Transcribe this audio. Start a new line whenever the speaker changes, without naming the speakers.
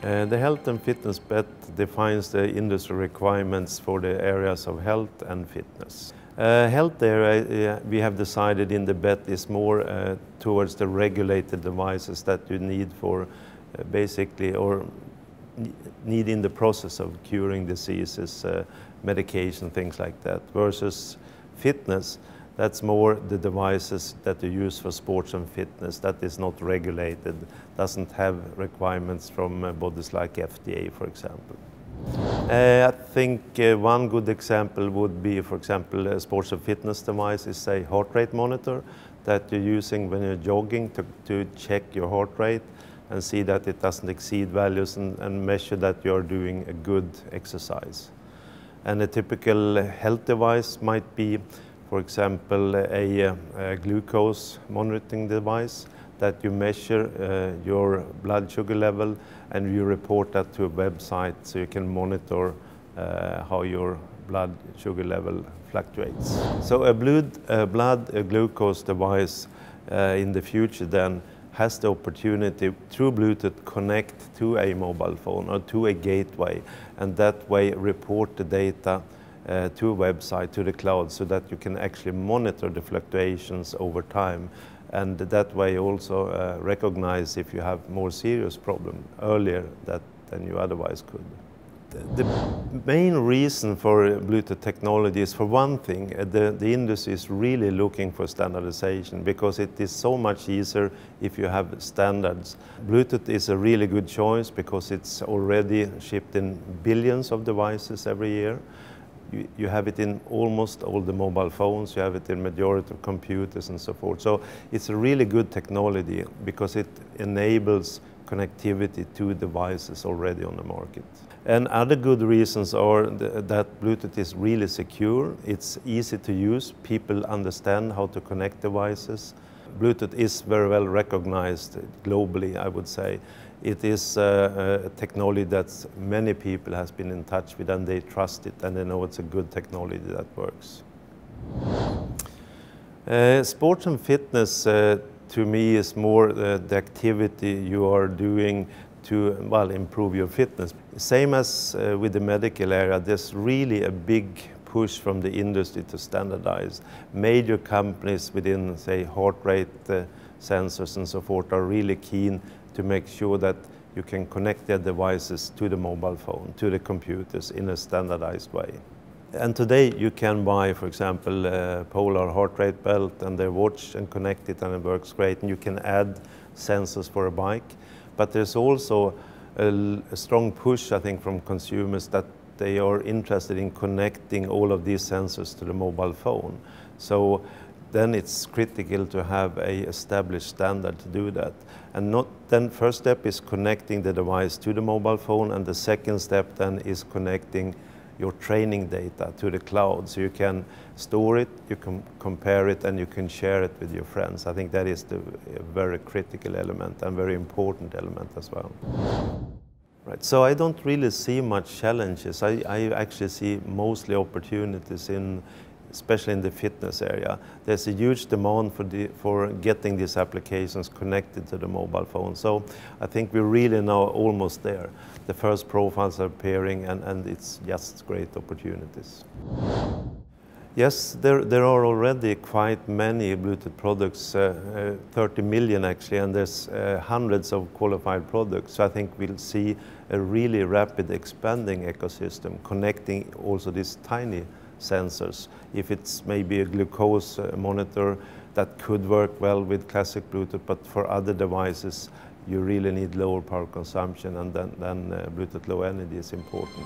The health and fitness bet defines the industry requirements for the areas of health and fitness. Health area, we have decided in the bet is more towards the regulated devices that you need for basically or need in the process of curing diseases, medication, things like that, versus fitness. That's more the devices that you use for sports and fitness that is not regulated, doesn't have requirements from bodies like FDA, for example. I think one good example would be, for example, a sports and fitness device is a heart rate monitor that you're using when you're jogging to check your heart rate and see that it doesn't exceed values and measure that you're doing a good exercise. And a typical health device might be, for example, a glucose monitoring device that you measure your blood sugar level and you report that to a website so you can monitor how your blood sugar level fluctuates. So a blood glucose device in the future then has the opportunity through Bluetooth connect to a mobile phone or to a gateway, and that way report the data to a website, to the cloud, so that you can actually monitor the fluctuations over time, and that way also recognize if you have more serious problem earlier than you otherwise could. The main reason for Bluetooth technology is, for one thing, the industry is really looking for standardization because it is so much easier if you have standards. Bluetooth is a really good choice because it's already shipped in billions of devices every year. You have it in almost all the mobile phones, you have it in majority of computers and so forth. So it's a really good technology because it enables connectivity to devices already on the market. And other good reasons are that Bluetooth is really secure, it's easy to use, people understand how to connect devices. Bluetooth is very well recognized globally, I would say. It is a technology that many people have been in touch with and they trust it and they know it's a good technology that works. Sports and fitness to me is more the activity you are doing to improve your fitness. Same as with the medical area, there's really a big push from the industry to standardize. Major companies within, say, heart rate sensors and so forth are really keen to make sure that you can connect their devices to the mobile phone, to the computers in a standardized way. And today you can buy, for example, a Polar heart rate belt and their watch and connect it and it works great. And you can add sensors for a bike. But there's also a strong push, I think, from consumers that they are interested in connecting all of these sensors to the mobile phone. So then it's critical to have an established standard to do that. And then first step is connecting the device to the mobile phone, and the second step then is connecting your training data to the cloud. So you can store it, you can compare it, and you can share it with your friends. I think that is the very critical element and very important element as well. Right, so I don't really see much challenges. I actually see mostly opportunities especially in the fitness area. There's a huge demand for getting these applications connected to the mobile phone. So I think we're really now almost there. The first profiles are appearing and it's just great opportunities. Yes, there are already quite many Bluetooth products, 30 million actually, and there's hundreds of qualified products. So I think we'll see a really rapid expanding ecosystem connecting also these tiny sensors. If it's maybe a glucose monitor that could work well with classic Bluetooth, but for other devices you really need lower power consumption, and then Bluetooth Low Energy is important.